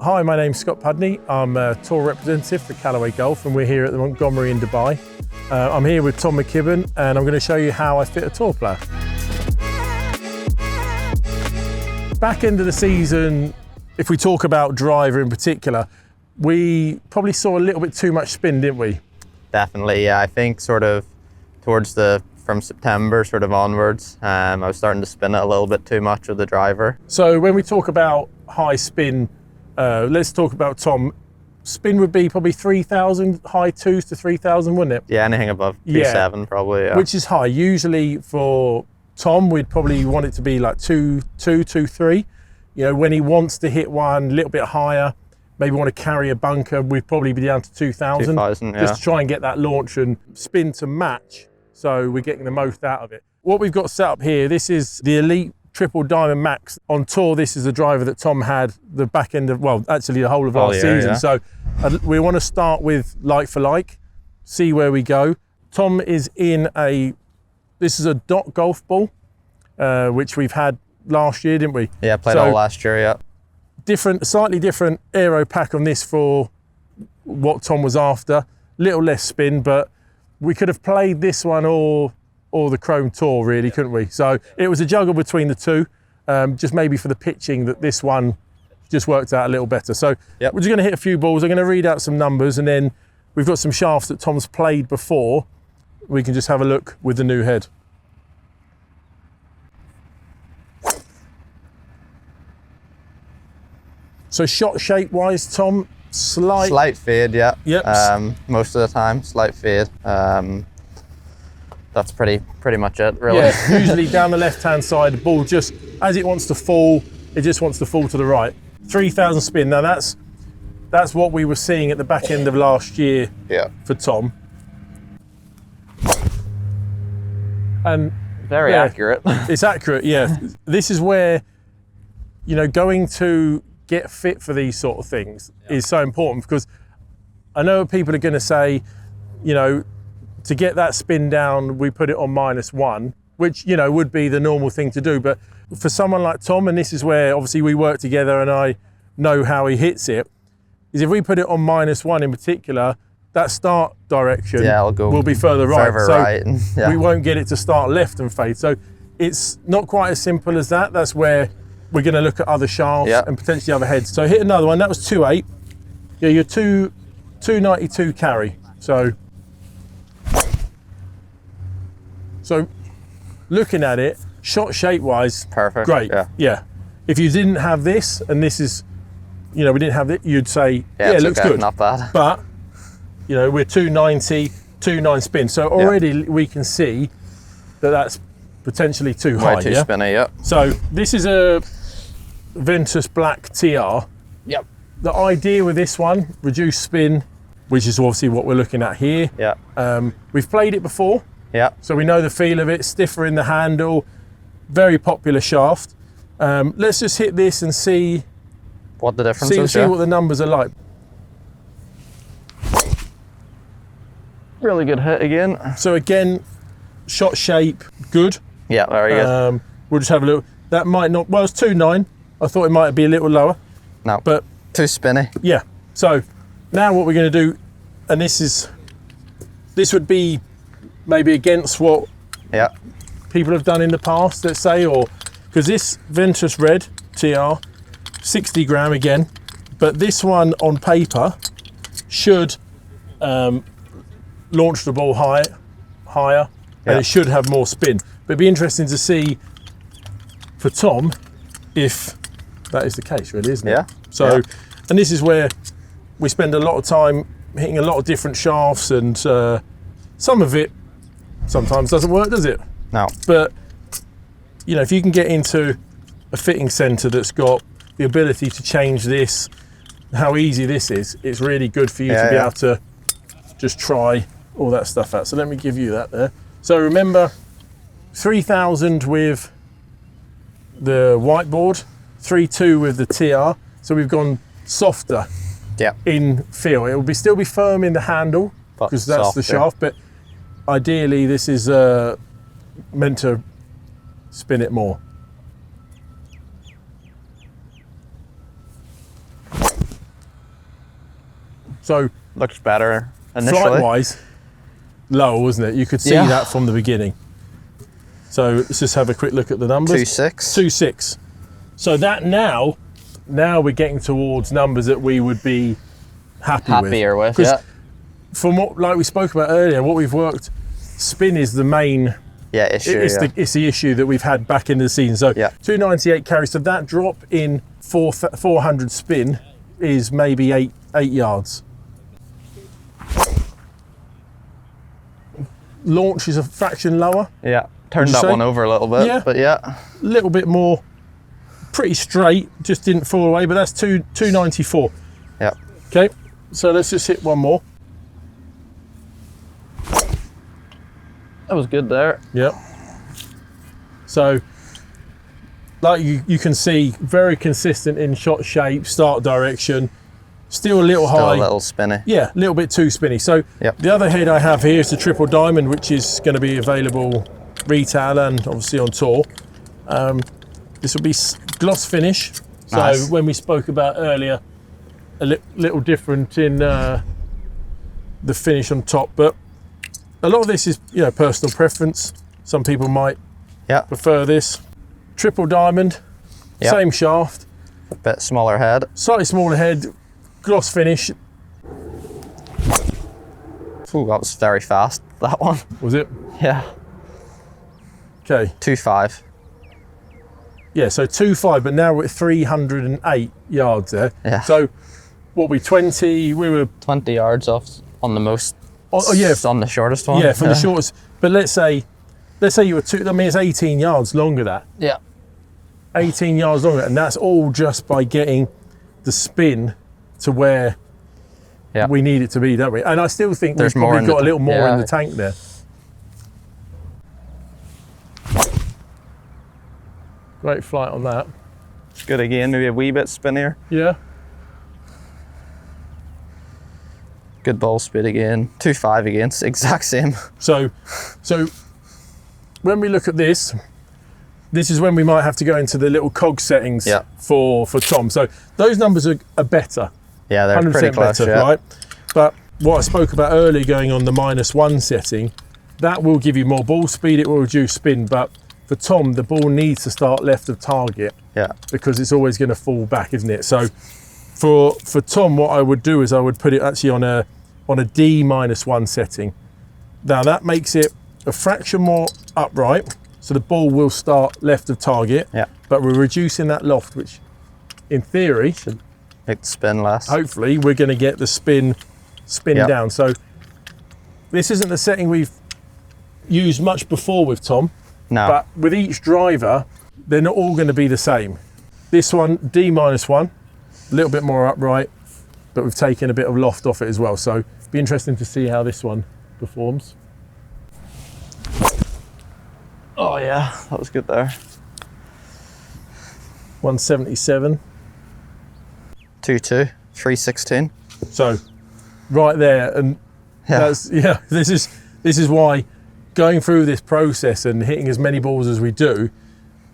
Hi, my name's Scott Pudney. I'm a tour representative for Callaway Golf and we're here at the Montgomery in Dubai. I'm here with Tom McKibbin and I'm going to show you how I fit a tour player. Back end of the season, if we talk about driver in particular, we probably saw a little bit too much spin, didn't we? Definitely, yeah. I think sort of towards from September sort of onwards, I was starting to spin it a little bit too much with the driver. So when we talk about high spin, let's talk about Tom. Spin would be probably 3,000, high 2s to 3,000, wouldn't it? Yeah, anything above 2.7 probably, yeah. Which is high. Usually for Tom, we'd probably want it to be like 2.3. You know, when he wants to hit one a little bit higher, maybe want to carry a bunker, we'd probably be down to 2,000. 2,000, yeah. Just to try and get that launch and spin to match, so we're getting the most out of it. What we've got set up here, this is the Elyte Triple Diamond Max. On tour, this is a driver that Tom had the back end of, well, actually the whole of last season. Yeah. So we want to start with like for like, see where we go. Tom is in this is a dot golf ball, which we've had last year, didn't we? Yeah, played all last year, yeah. Slightly different aero pack on this for what Tom was after. Little less spin, but we could have played this one or the Chrome Tour, really, couldn't we? So it was a juggle between the two, just maybe for the pitching that this one just worked out a little better. So we're just going to hit a few balls. I'm going to read out some numbers, and then we've got some shafts that Tom's played before. We can just have a look with the new head. So shot shape wise, Tom, slight fade, yeah. Yep. Most of the time, slight fade. That's pretty much it, really. Yeah, usually down the left-hand side, the ball just, as it wants to fall, it just wants to fall to the right. 3,000 spin. Now that's what we were seeing at the back end of last year for Tom. And very accurate. It's accurate, yeah. This is where, you know, going to get fit for these sort of things is so important, because I know people are going to say, you know, to get that spin down, we put it on -1, which, you know, would be the normal thing to do. But for someone like Tom, and this is where obviously we work together and I know how he hits it, is if we put it on -1 in particular, that start direction will be further right. So we won't get it to start left and fade. So it's not quite as simple as that. That's where we're going to look at other shafts and potentially other heads. So hit another one. That was 2.8. Yeah, you're 292 carry. So looking at it, shot shape wise, perfect. Great. Yeah. If you didn't have this, and this is, you know, we didn't have it, you'd say, it looks good. Not bad. But, you know, we're 290, 2.9 spin. So already we can see that that's potentially too high. Way too spinny, yeah. So this is a Ventus Black TR. Yep. The idea with this one, reduced spin, which is obviously what we're looking at here. Yeah. We've played it before. Yeah. So we know the feel of it, stiffer in the handle, very popular shaft. Let's just hit this and see what the difference is. See what the numbers are like. Really good hit again. So again, shot shape, good. Yeah, very good. We'll just have a look. That might not, well, it's 2.9. I thought it might be a little lower. No, but too spinny. Yeah. So now what we're going to do, and this would be maybe against what people have done in the past, let's say, or because this Ventus Red TR, 60 gram again, but this one on paper should launch the ball higher, and it should have more spin. But it'd be interesting to see for Tom if that is the case, really, isn't it? Yeah. So, and this is where we spend a lot of time hitting a lot of different shafts, and some of it sometimes doesn't work, does it? No. But, you know, if you can get into a fitting centre that's got the ability to change this, how easy this is, it's really good for you to be able to just try all that stuff out. So let me give you that there. So remember, 3,000 with the whiteboard, 3.2 with the TR. So we've gone softer in feel. It will still be firm in the handle, because that's the shaft, but ideally this is meant to spin it more. So looks better initially. flight-wise, lower, wasn't it? You could see that from the beginning. So let's just have a quick look at the numbers. 2.6. 2.6. So that now we're getting towards numbers that we would be happier with. From what, like we spoke about earlier, what we've worked, spin is the main issue. It's the issue that we've had back into the season. So 298 carries. So that drop in 400 spin is maybe eight yards. Launch is a fraction lower. Yeah, turned that one over a little bit, but a little bit more, pretty straight, just didn't fall away, but that's 294. Yeah. Okay, so let's just hit one more. That was good there. Yep. So, like you can see, very consistent in shot shape, start direction, still a little high. Still a little spinny. Yeah, a little bit too spinny. So the other head I have here is the Triple Diamond, which is going to be available retail and obviously on tour. This will be gloss finish. So when we spoke about earlier, a little different in the finish on top, but a lot of this is, you know, personal preference. Some people might prefer this. Triple Diamond, same shaft. A bit smaller head. Slightly smaller head, gloss finish. Ooh, that was very fast, that one. Was it? Yeah. Okay. 2.5. Yeah, so 2.5, but now we're at 308 yards there. Yeah. So what we 20, we were 20 yards off on the most. Oh yeah, on the shortest one. Yeah, from the shortest. But let's say you were I mean, it's 18 yards longer. That. Yeah. 18 yards longer, and that's all just by getting the spin to where we need it to be, don't we? And I still think we've probably got a little more in the tank there. Great flight on that. Good again, maybe a wee bit spinnier. Yeah. Good ball speed again. 2.5 again, it's the exact same. So when we look at this is when we might have to go into the little cog settings for Tom. So those numbers are better. Yeah, they're 100% pretty close, better, right? But what I spoke about earlier, going on the -1 setting, that will give you more ball speed, it will reduce spin, but for Tom, the ball needs to start left of target because it's always going to fall back, isn't it? So for Tom, what I would do is I would put it actually on a D-1 setting. Now that makes it a fraction more upright, so the ball will start left of target, but we're reducing that loft, which in theory should make the spin less. Hopefully we're going to get the spin down. So this isn't the setting we've used much before with Tom. No. But with each driver, they're not all going to be the same. This one, D-1, a little bit more upright, but we've taken a bit of loft off it as well. So it'll be interesting to see how this one performs. Oh yeah, that was good there. 177. 2.2, 3.16. So right there, and this is why going through this process and hitting as many balls as we do,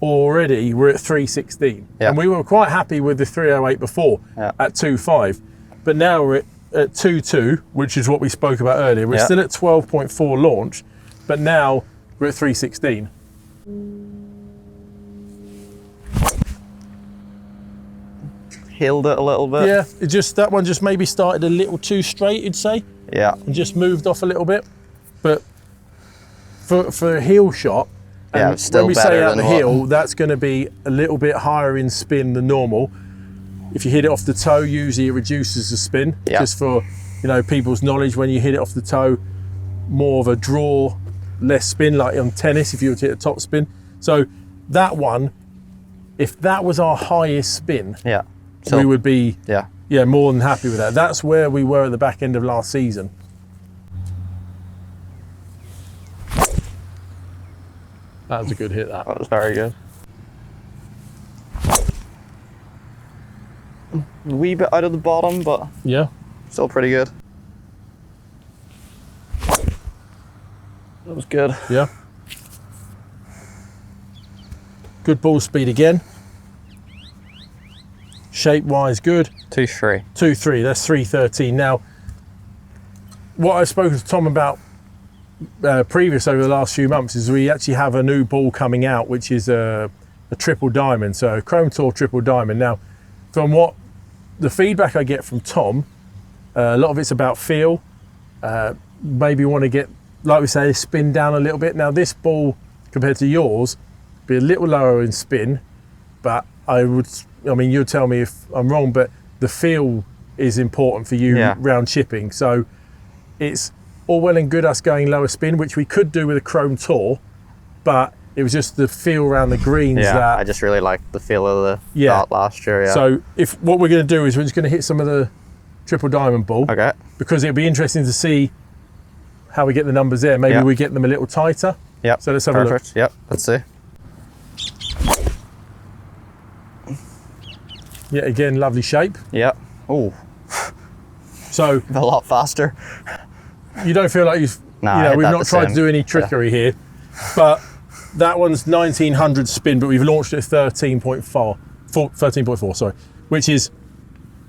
already we're at 316. And we were quite happy with the 308 before at 2.5, but now we're at 2.2, which is what we spoke about earlier. We're still at 12.4 launch, but now we're at 316. Healed it a little bit. Yeah, that one just maybe started a little too straight, you'd say. Yeah. And just moved off a little bit. But for a heel shot, and it's still when we better say out than the heel, that's going to be a little bit higher in spin than normal. If you hit it off the toe, usually it reduces the spin. Just for people's knowledge, when you hit it off the toe, more of a draw, less spin, like on tennis if you were to hit a top spin. So that one, if that was our highest spin, we would be more than happy with that. That's where we were at the back end of last season. That was a good hit, that. That was very good. A wee bit out of the bottom, but still pretty good. That was good. Yeah. Good ball speed again. Shape-wise, good. 2-3. 2-3, that's 313. Now, what I've spoken to Tom about previous over the last few months is we actually have a new ball coming out, which is a Triple Diamond, so a Chrome Tour Triple Diamond. Now, from what the feedback I get from Tom, a lot of it's about feel. Maybe want to get, like we say, spin down a little bit. Now, this ball, compared to yours, be a little lower in spin, but I mean, you'll tell me if I'm wrong, but the feel is important for you round chipping. So it's all well and good us going lower spin, which we could do with a Chrome Tour, but it was just the feel around the greens that... I just really liked the feel of the dot last year, So what we're going to do is we're just going to hit some of the Triple Diamond ball. Okay. Because it'll be interesting to see how we get the numbers there. Maybe we get them a little tighter. Yep. So let's have a look. Yep, let's see. Yeah, again, lovely shape. Yep. Oh. So a lot faster. You don't feel like we've not tried to do any trickery here, but that one's 1900 spin, but we've launched it at 13.4, sorry, which is,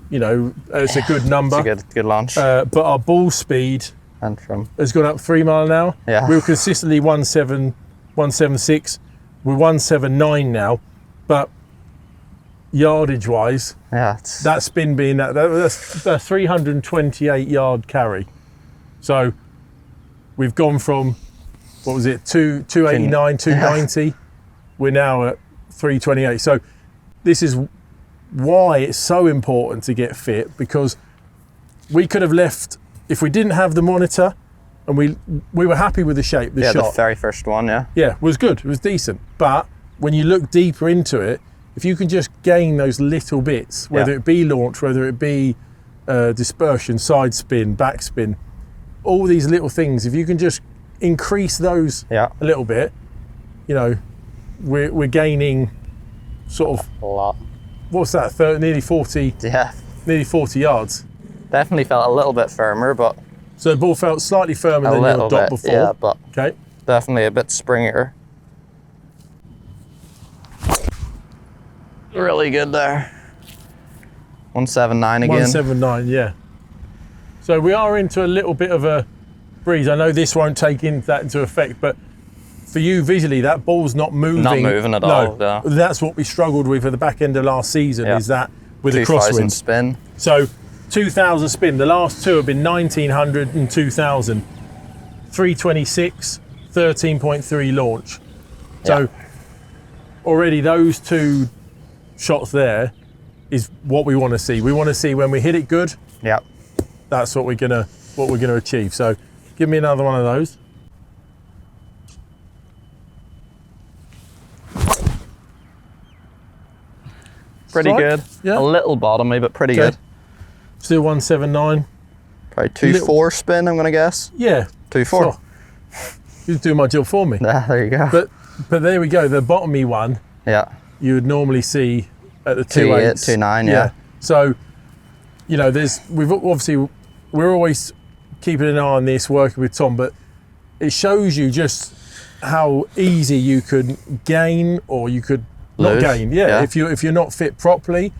it's a good number. It's a good launch. But our ball speed has gone up 3 mile an hour. Yeah. We were consistently 176. We're 179 now, but yardage wise, that spin being that's a 328 yard carry. So we've gone from, what was it, 289, 290. We're now at 328. So this is why it's so important to get fit, because we could have left, if we didn't have the monitor and we were happy with the shape, the shot. The very first one, Yeah, was good, it was decent. But when you look deeper into it, if you can just gain those little bits, whether it be launch, whether it be dispersion, side spin, back spin, all these little things, if you can just increase those a little bit, we're gaining sort of a lot. What's that? Nearly 40. Yeah. Nearly 40 yards. Definitely felt a little bit firmer, but so the ball felt slightly firmer than your dot before. Yeah, but okay. Definitely a bit springier. Really good there. 179 again. 179, yeah. So we are into a little bit of a breeze. I know this won't take that into effect, but for you visually, that ball's not moving. Not moving at all. No. That's what we struggled with at the back end of last season, is that with the crosswind spin. So 2000 spin. The last two have been 1900 and 2000. 326, 13.3 launch. So already those two shots there is what we want to see. We want to see when we hit it good. Yep. That's what we're gonna achieve. So give me another one of those. Pretty good. Yeah. A little bottomy, but pretty good. Still 179. Probably 2-4 spin, I'm gonna guess. Yeah. 2-4. You do my job for me. There you go. But there we go. The bottomy one. Yeah. You would normally see at the 2.8, 2.9. Yeah. So, we're always keeping an eye on this, working with Tom, but it shows you just how easy you could gain, or you could not gain. Yeah. If you're not fit properly.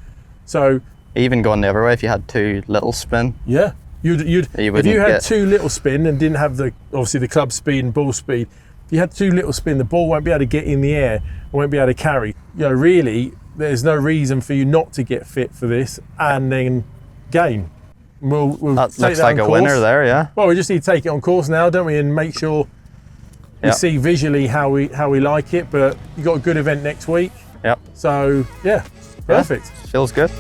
So even going the other way, if you had too little spin. Yeah. If you had too little spin and didn't have obviously the club speed and ball speed, if you had too little spin, the ball won't be able to get in the air and won't be able to carry. Really, there's no reason for you not to get fit for this and then gain. We'll that take looks like a winner there, yeah. Well, we just need to take it on course now, don't we, and make sure we see visually how we like it. But you got a good event next week. Yep. So yeah, perfect. Feels good.